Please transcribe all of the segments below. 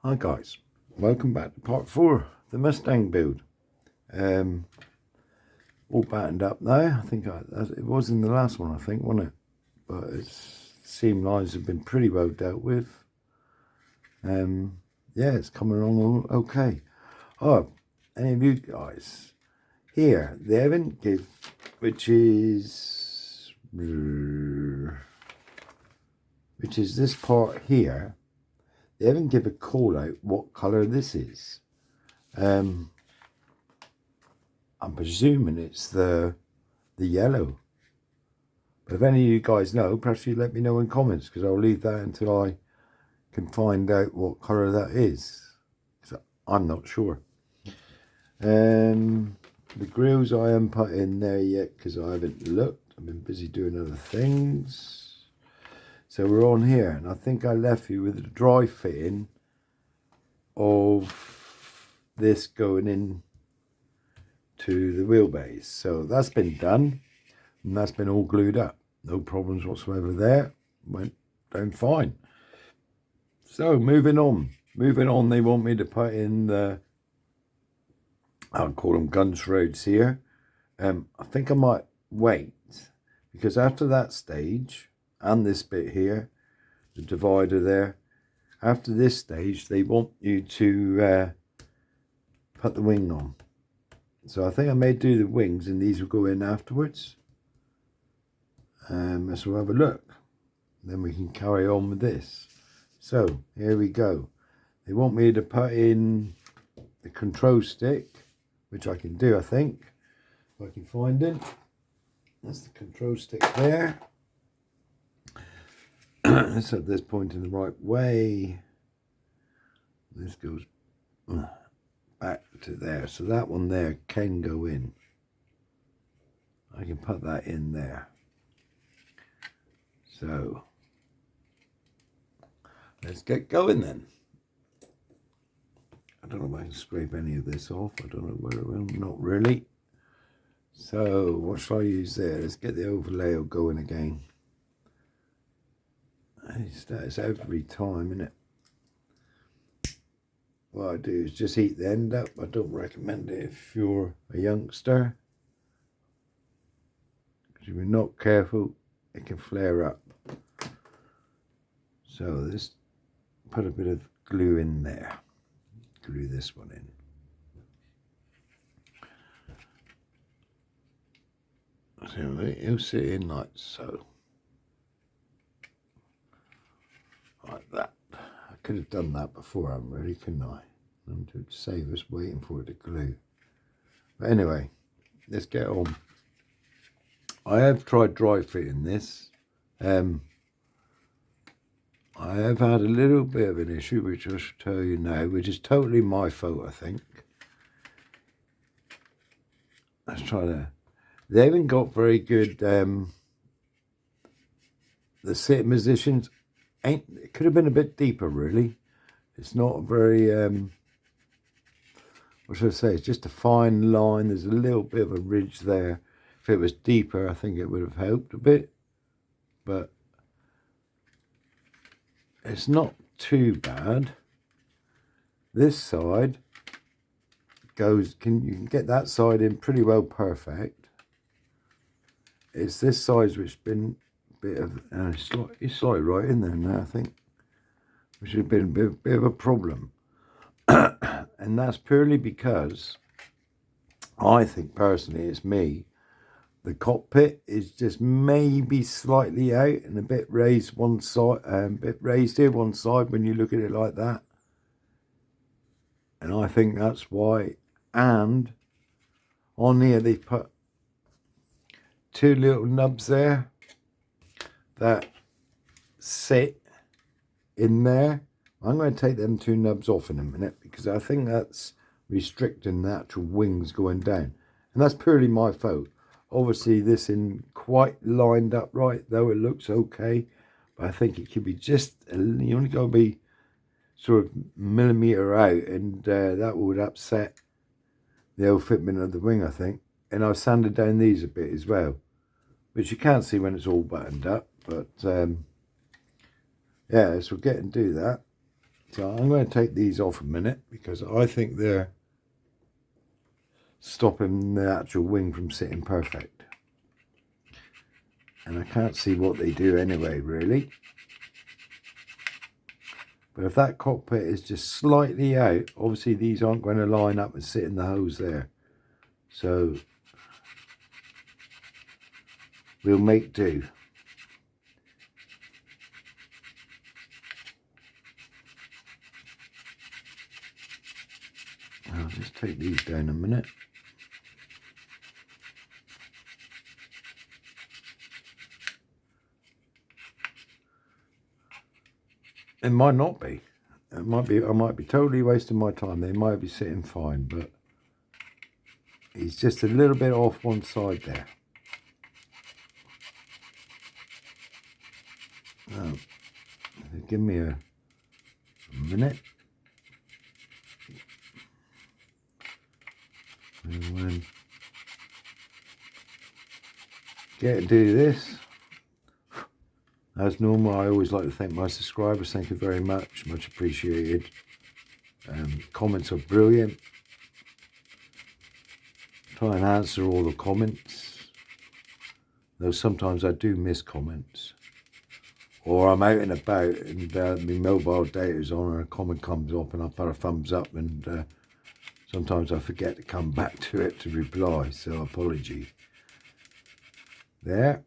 Hi guys, welcome back to part 4, the Mustang build. All battened up now. I think it was in the last one, I think, wasn't it? But its seam lines have been pretty well dealt with. Yeah, it's coming along all okay. Oh, any of you guys here, they haven't give, which is this part here. They haven't give a call out what colour this is. I'm presuming it's the yellow. But if any of you guys know, perhaps you let me know in comments, because I'll leave that until I can find out what colour that is. So I'm not sure. The grills I haven't put in there yet because I haven't looked. I've been busy doing other things. So we're on here, and I think I left you with the dry fitting of this going in to the wheelbase. So that's been done, and that's been all glued up. No problems whatsoever there. Went down fine. So moving on, they want me to put in the, I'll call them gunch roads here. I think I might wait, because after that stage and this bit here, the divider there, after this stage they want you to put the wing on. So I think I may do the wings and these will go in afterwards. So we'll have a look. Then we can carry on with this. So here we go. They want me to put in the control stick, which I can do, I think, if I can find it. That's the control stick there. Let's have this pointing the right way. This goes back to there. So that one there can go in. I can put that in there. So let's get going then. I don't know if I can scrape any of this off. I don't know where it will. Not really. So what shall I use there? Let's get the overlay going again. It's every time, isn't it? What I do is just heat the end up. I don't recommend it if you're a youngster, because if you're not careful, it can flare up. So let's put a bit of glue in there. Glue this one in. So it'll sit in like so. Like that. I could have done that before, I'm really, couldn't I? To save us waiting for it to glue. But anyway, let's get on. I have tried dry fitting this. I have had a little bit of an issue, which I shall tell you now, which is totally my fault, I think. Let's try to. They haven't got very good. The sitting positions it could have been a bit deeper, really. It's not very. What should I say? It's just a fine line. There's a little bit of a ridge there. If it was deeper, I think it would have helped a bit, but it's not too bad. This side goes, you can get that side in pretty well perfect. It's this side which has been a bit of, it's slightly right in there now, I think, which has been a bit of a problem. And that's purely because I think personally, it's me, the cockpit is just maybe slightly out and a bit raised one side, a bit raised here one side when you look at it like that. And I think that's why. And on here they've put two little nubs there that sit in there. I'm going to take them two nubs off in a minute, because I think that's restricting the actual wings going down. And that's purely my fault. Obviously this isn't quite lined up right, though it looks okay. But I think it could be just, you only got to be sort of millimetre out, and that would upset the old fitment of the wing, I think. And I've sanded down these a bit as well, which you can't see when it's all buttoned up. But yeah, so we'll get and do that. So I'm going to take these off a minute because I think they're stopping the actual wing from sitting perfect. And I can't see what they do anyway, really. But if that cockpit is just slightly out, obviously these aren't going to line up and sit in the hose there. So we'll make do. I'll just take these down a minute. It might not be. It might be. I might be totally wasting my time. They might be sitting fine, but he's just a little bit off one side there. Oh, give me a minute. And when get to do this, as normal, I always like to thank my subscribers. Thank you very much. Much appreciated. Comments are brilliant. Try and answer all the comments. Though sometimes I do miss comments. Or I'm out and about and my mobile data is on and a comment comes up and I put a thumbs up and sometimes I forget to come back to it to reply. So apology. There.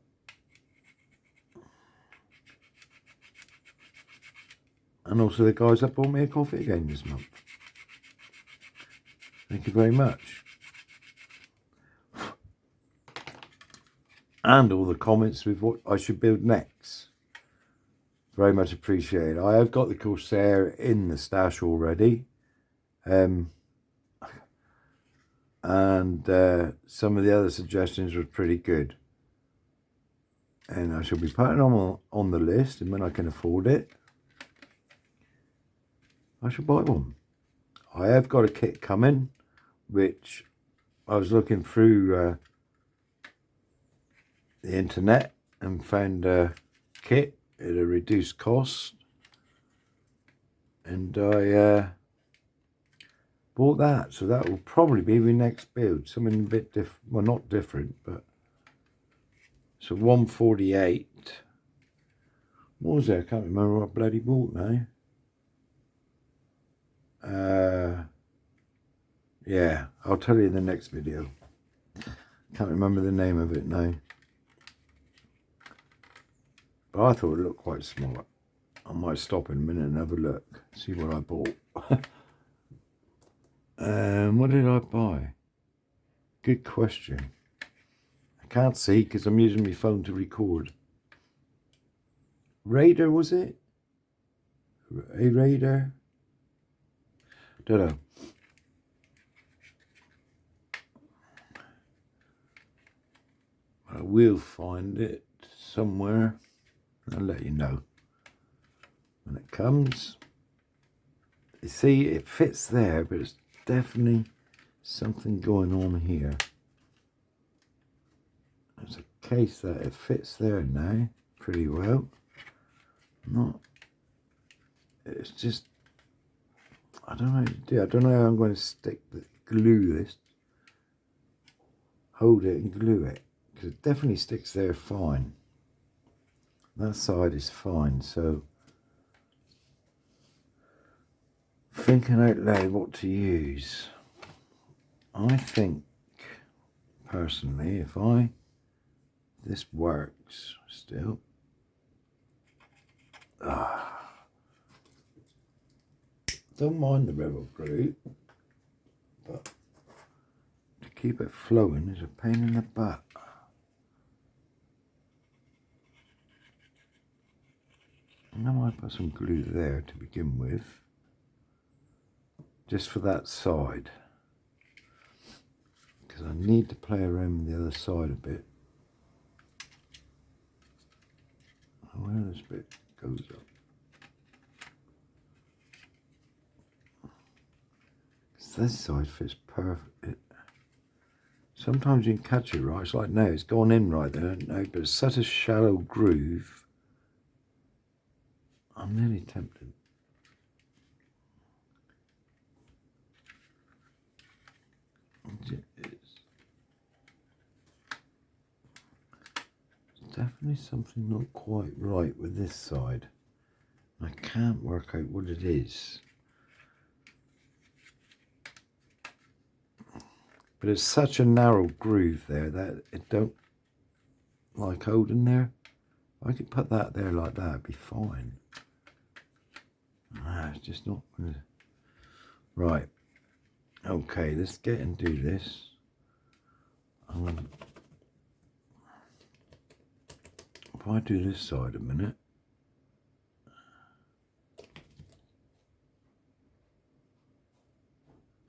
And also the guys that bought me a coffee again this month. Thank you very much. And all the comments with what I should build next. Very much appreciated. I have got the Corsair in the stash already. And some of the other suggestions were pretty good. And I shall be putting them on the list, and when I can afford it, I shall buy one. I have got a kit coming, which I was looking through the internet and found a kit at a reduced cost, and I bought that. So that will probably be my next build, something a bit different. Well, not different, but so 148. What was that? I can't remember what I bloody bought now. Yeah, I'll tell you in the next video. Can't remember the name of it now. But I thought it looked quite smart. I might stop in a minute and have a look, see what I bought. What did I buy? Good question. I can't see because I'm using my phone to record. Raider, was it? A Raider? Don't know. I will find it somewhere. I'll let you know when it comes. You see, it fits there, but it's definitely something going on here. There's a case that it fits there now pretty well. It's just, I don't know how to do. I don't know how I'm going to glue this, hold it and glue it, because it definitely sticks there fine. That side is fine. So thinking out loud what to use. I think personally, if this works still. Don't mind the Revell glue, but to keep it flowing is a pain in the butt. And I might put some glue there to begin with, just for that side, because I need to play around with the other side a bit. Where this bit goes up. This side fits perfect. Sometimes you can catch it right. It's like, no, it's gone in right there. No, but it's such a shallow groove. I'm nearly tempted. definitely something not quite right with this side. I can't work out what it is. But it's such a narrow groove there that it don't like holding there. I could put that there like that, it'd be fine. It's just not gonna... Right. Okay, let's get and do this. If I do this side a minute.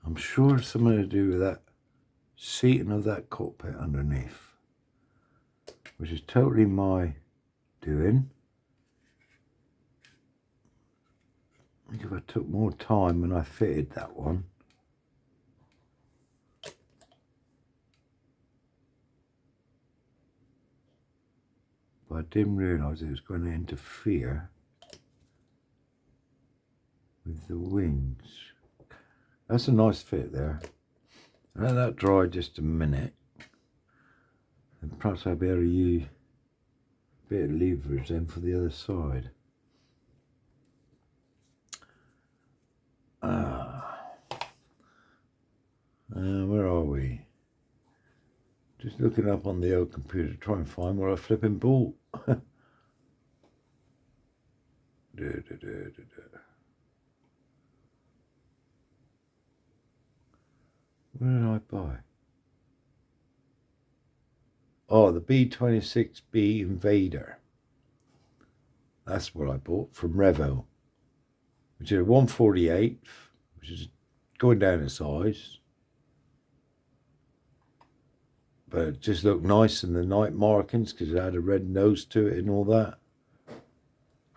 I'm sure it's something to do with that seating of that cockpit underneath, which is totally my doing. I think if I took more time when I fitted that one. But I didn't realise it was going to interfere with the wings. That's a nice fit there. Let that dry just a minute. And perhaps I'll be able to use a bit of leverage then for the other side. Where are we? Just looking up on the old computer to try and find where I flipping bought. Where did I buy? Oh, the B26B Invader. That's what I bought from Revell, which is a 1/48, which is going down in size. But it just looked nice in the night markings because it had a red nose to it and all that.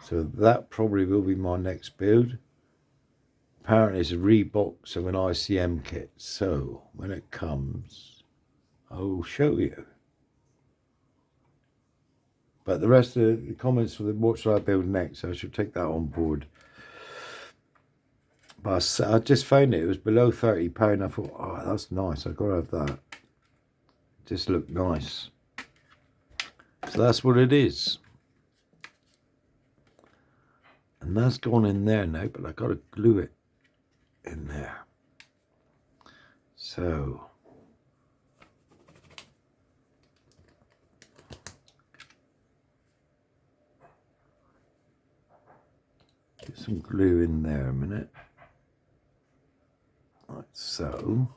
So that probably will be my next build. Apparently it's a rebox of an ICM kit. So when it comes, I'll show you. But the rest of the comments for the what should I build next, I should take that on board. But I just found it was below £30. I thought, oh, that's nice. I've got to have that. It just looked nice. So that's what it is. And that's gone in there now, but I've got to glue it in there. So get some glue in there a minute. Like so.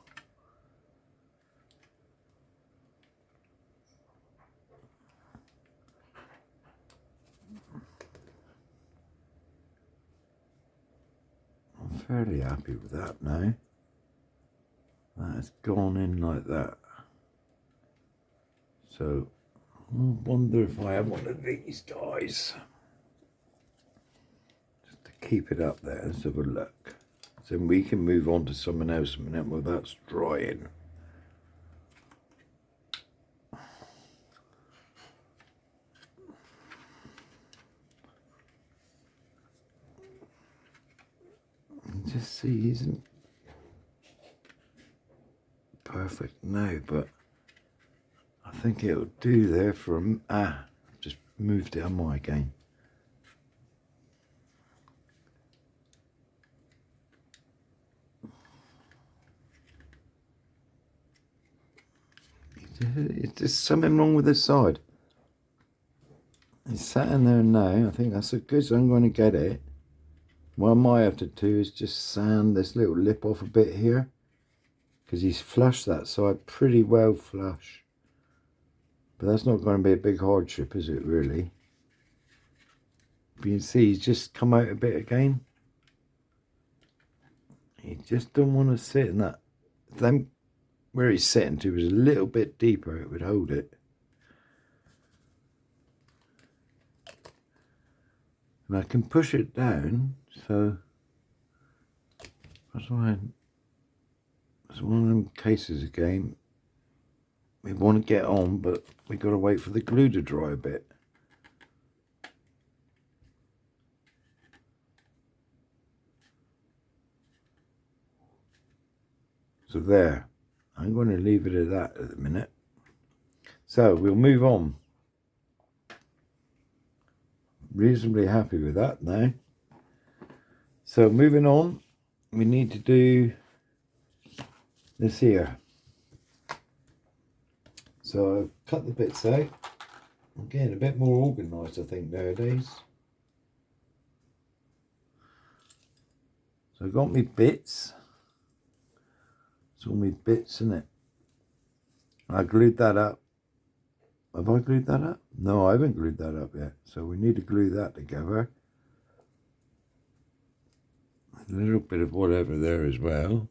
I'm fairly happy with that now. That's gone in like that. So I wonder if I have one of these guys just to keep it up there. Let's have a look. So we can move on to something else a minute while that's drying. Just see, he isn't perfect now, but I think it'll do there for just moved it on my again. There's something wrong with this side. It's sat in there now. I think that's as good as I'm going to get it. What I might have to do is just sand this little lip off a bit here, because he's flushed that side pretty well flush. But that's not going to be a big hardship, is it really? But you can see he's just come out a bit again. He just don't want to sit in that. Then where he's sitting to was a little bit deeper, it would hold it. And I can push it down, so that's why it's one of them cases again. We want to get on, but we got to wait for the glue to dry a bit. So there, I'm going to leave it at that at the minute. So we'll move on. reasonably happy with that now. So moving on, we need to do this here. So I've cut the bits out. I'm getting a bit more organised, I think, nowadays. So I've got me bits. It's all me bits, isn't it? I glued that up. Have I glued that up? No, I haven't glued that up yet. So we need to glue that together. A little bit of whatever there as well.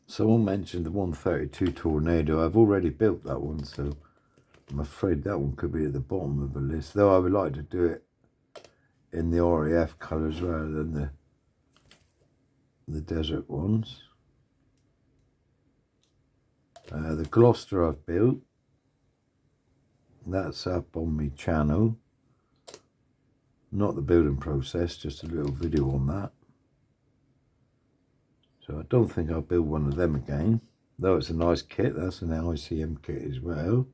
Someone mentioned the 132 Tornado. I've already built that one, so I'm afraid that one could be at the bottom of the list. Though I would like to do it in the RAF colours rather than the desert ones. The Gloucester I've built. That's up on my channel. Not the building process, just a little video on that. So I don't think I'll build one of them again. Though it's a nice kit, that's an ICM kit as well.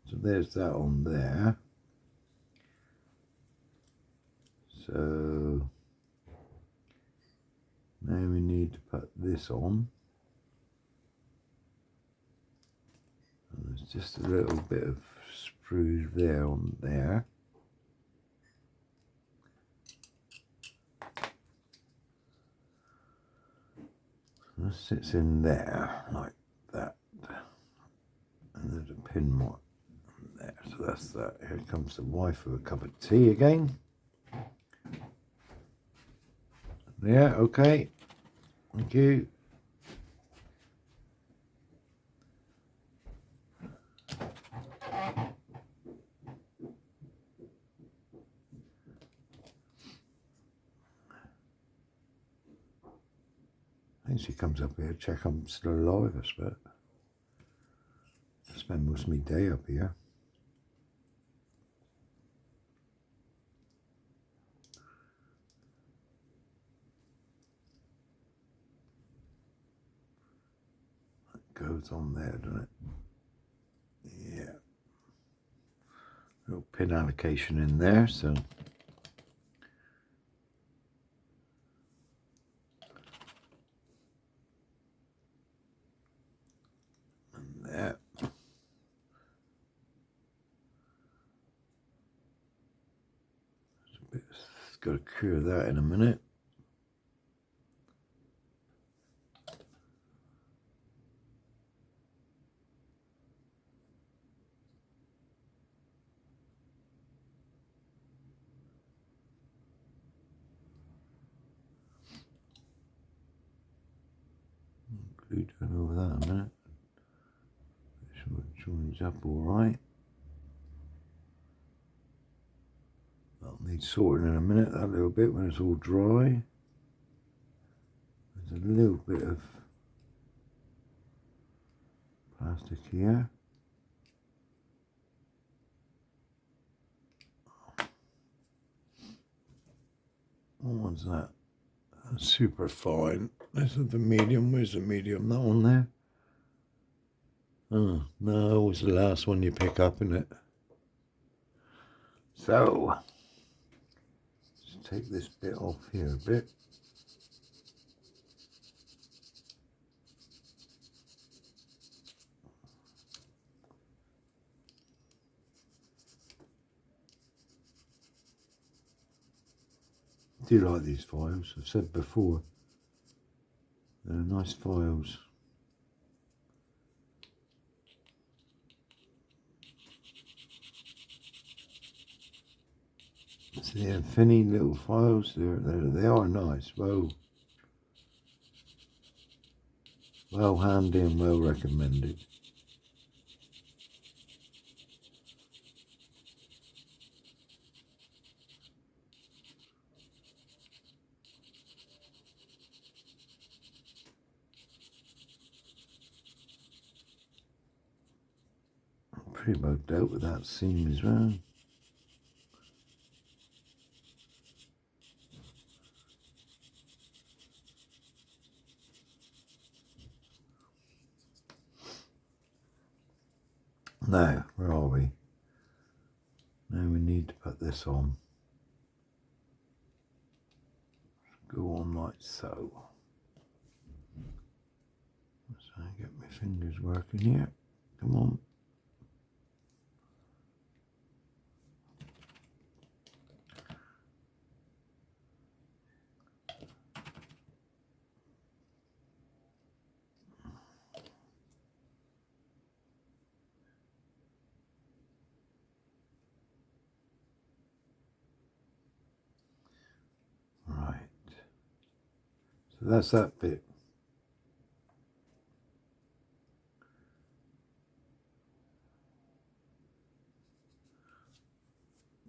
So there's that on there. So now we need to put this on. And there's just a little bit of sprue there on there. That sits in there like that, and there's a pin mark there, so that's that. Here comes the wife with a cup of tea again. Yeah, okay, thank you. I think she comes up here to check I'm still alive, I suppose. I spend most of my day up here. That goes on there, doesn't it? Yeah. Little pin allocation in there, so. And there. Got to cure that in a minute. Glue down over that a minute. Make sure it joins up all right. That'll need sorting in a minute, that little bit, when it's all dry. There's a little bit of plastic here. What one's that? That's super fine. This is the medium. Where's the medium? That one there? Oh, no, it's the last one you pick up, isn't it? So, let's take this bit off here a bit. I do like these files. I've said before, they're nice files. See, they're thinny little files. They are nice. Well handy and well recommended. pretty well dealt with that seam as well. Now, where are we? Now we need to put this on. Go on like so. So I get my fingers working here. Come on. Right. So that's that bit.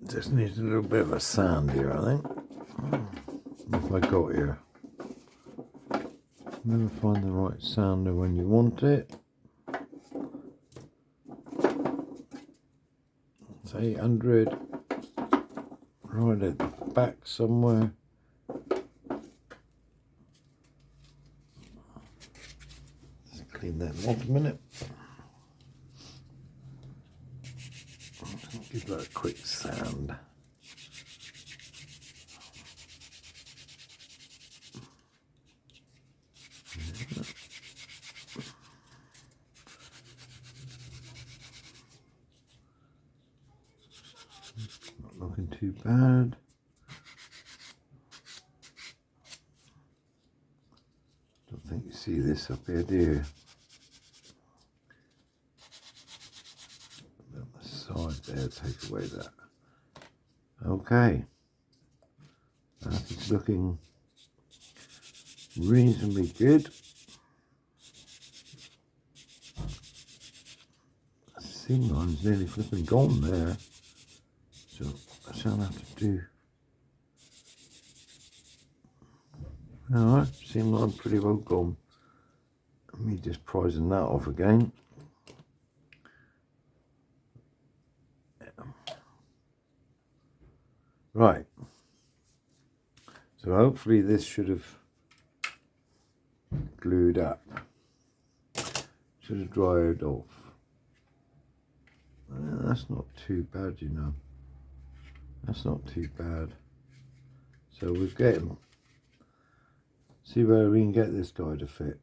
Just needs a little bit of a sand here, I think. What have I got here? Never find the right sander when you want it. It's 800. Right at the back somewhere. Just clean that off a minute. Give that a quick sand. Not looking too bad. Don't think you see this up here, do you? On the side there, take away that. Okay. That is looking reasonably good. Seam line's nearly flipping gone there. So I shall have to do. Alright, seam line pretty well gone. Me just prizing that off again. Right. So hopefully this should have glued up. Should have dried off. That's not too bad, you know. That's not too bad. So we'll get him. See where we can get this guy to fit.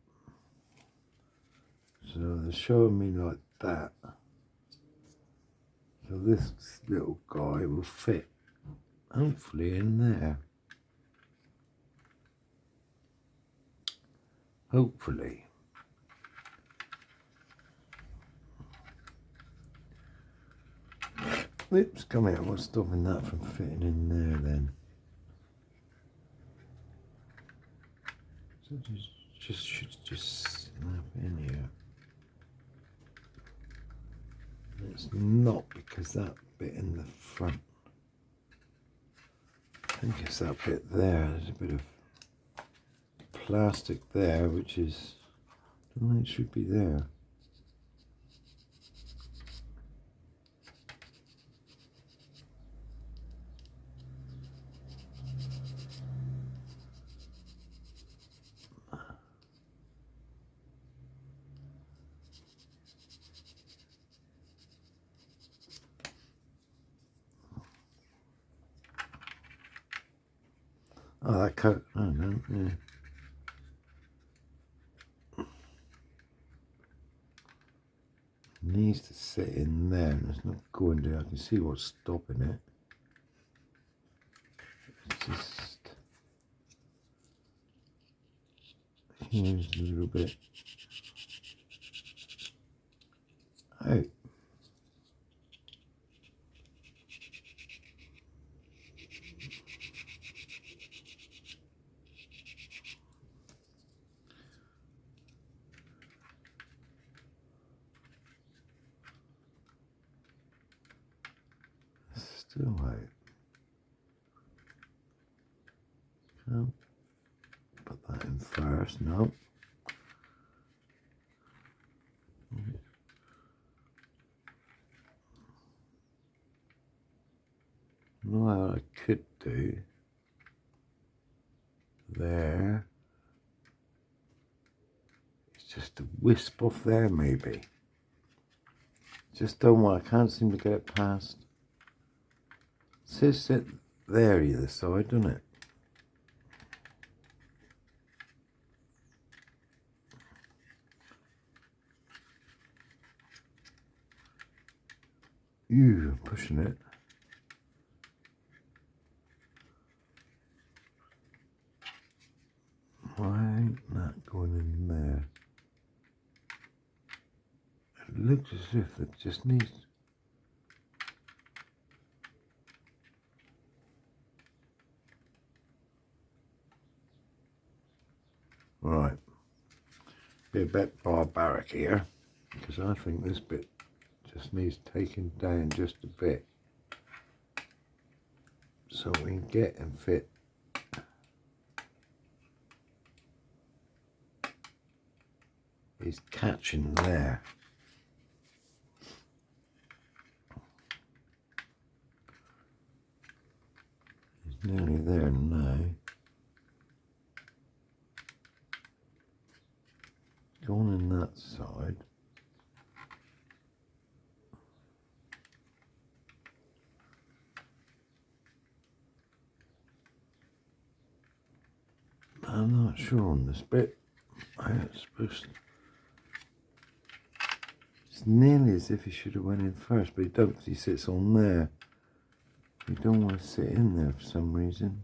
So they're showing me like that. So this little guy will fit, hopefully, in there. Hopefully. Oops, come here. What's stopping that from fitting in there then? So should just snap in here. It's not, because that bit in the front. I think it's that bit there. There's a bit of plastic there, which is, I don't think it should be there. Oh, that coat. Oh no, yeah. Needs to sit in there, and it's not going to. I can see what's stopping it. It's just here's a little bit out. Still out. No. Put that in first. No. what I could do there. It's just a wisp off there maybe. Just don't want, I can't seem to get it past. It says sit there either side, doesn't it? Ew, pushing it. Why ain't that going in there? It looks as if it just needs... Right. Be a bit barbaric here, because I think this bit just needs taking down just a bit. So we can get and fit. He's catching there. He's nearly there now. Going in that side. I'm not sure on this bit. It's supposed to... It's nearly as if he should have went in first, but he don't, because he sits on there. You don't want to sit in there for some reason.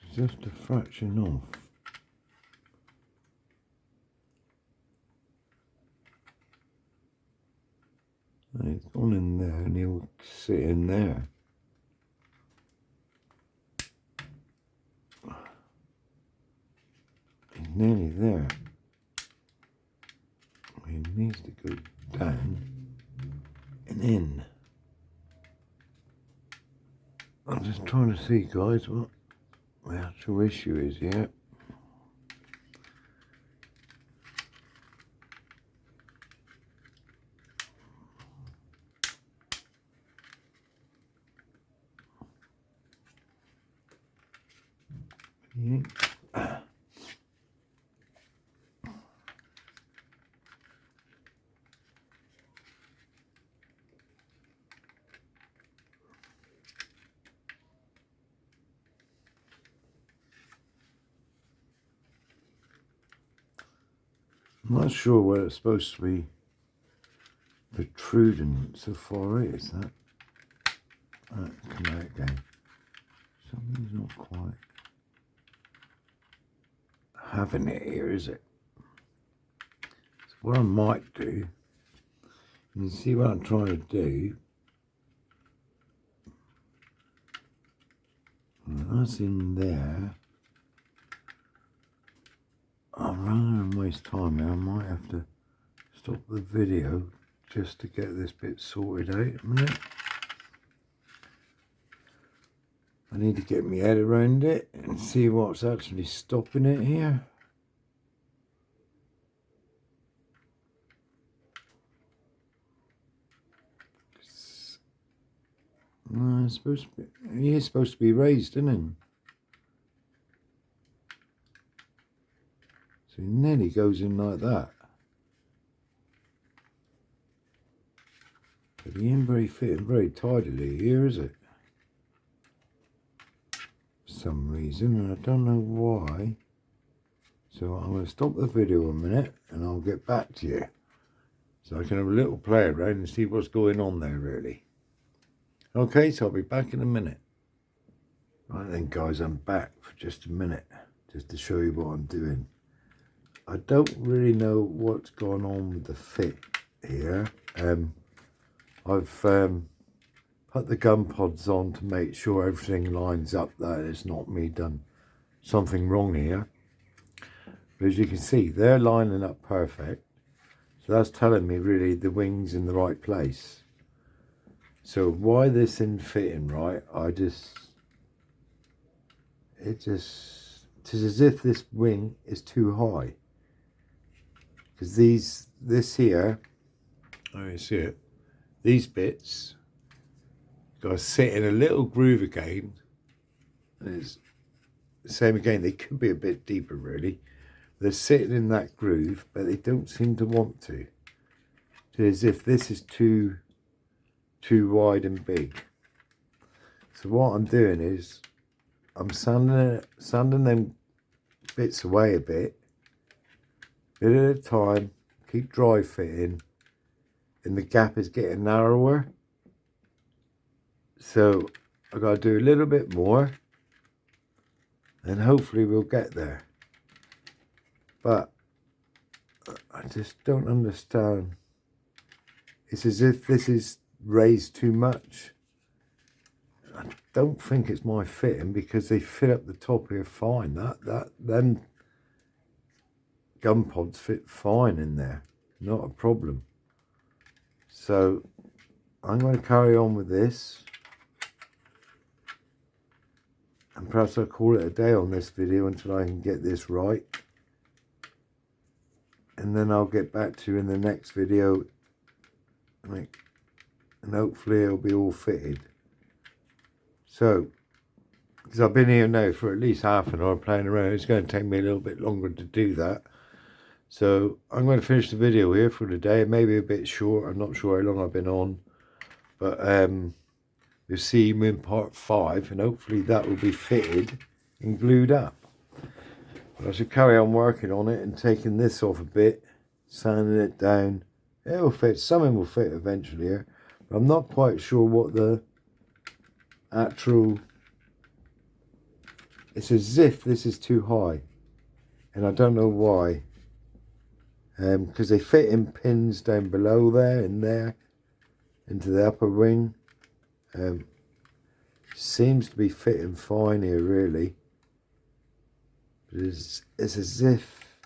It's just a fraction off. And he's gone in there and he'll sit in there. He's nearly there. He needs to go down and in. I'm just trying to see, guys, what the actual issue is here. Yeah. I'm not sure where it's supposed to be protruding so far is that. Come out again. Something's not quite having it here, is it? So what I might do, you see what I'm trying to do. That's in there. Rather than waste time here, I might have to stop the video just to get this bit sorted out a minute. I need to get my head around it and see what's actually stopping it here. No, it's supposed to be, he is supposed to be raised, isn't he? So he nearly goes in like that. But he ain't very fitting very tidily here, is it? For some reason, and I don't know why. So I'm going to stop the video a minute and I'll get back to you. So I can have a little play around and see what's going on there really. Okay, so I'll be back in a minute. Right then guys, I'm back for just a minute, just to show you what I'm doing. I don't really know what's going on with the fit here. I've put the gun pods on to make sure everything lines up, that it's not me done something wrong here. But as you can see, they're lining up perfect. So that's telling me really the wing's in the right place. So why this isn't fitting right, I just it's as if this wing is too high. Because this here, oh, you see it, these bits got to sit in a little groove again. And it's the same again, they could be a bit deeper really. They're sitting in that groove, but they don't seem to want to. It's as if this is too wide and big. So what I'm doing is I'm sanding them bits away a bit at a time, keep dry fitting, and the gap is getting narrower. So I've got to do a little bit more, and hopefully we'll get there. But I just don't understand. It's as if this is raised too much. I don't think it's my fitting because they fit up the top here fine. Them gun pods fit fine in there, not a problem. So I'm going to carry on with this, and perhaps I'll call it a day on this video until I can get this right, and then I'll get back to you in the next video, and hopefully it'll be all fitted. So, because I've been here now for at least half an hour playing around, it's going to take me a little bit longer to do that. So I'm going to finish the video here for today. Maybe a bit short. I'm not sure how long I've been on, but you'll see me in part 5, and hopefully that will be fitted and glued up. But I should carry on working on it and taking this off a bit, sanding it down. It'll fit. Something will fit eventually here, but I'm not quite sure what the actual. It's as if this is too high, and I don't know why. Because they fit in pins down below there and there into the upper wing. Seems to be fitting fine here really, but it's as if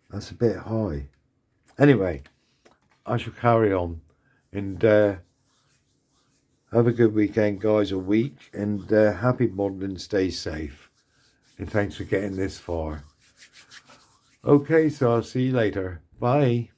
that's a bit high. Anyway, I shall carry on, and have a good weekend guys, or week, and happy modelling, stay safe, and thanks for getting this far. Okay, so I'll see you later. Bye.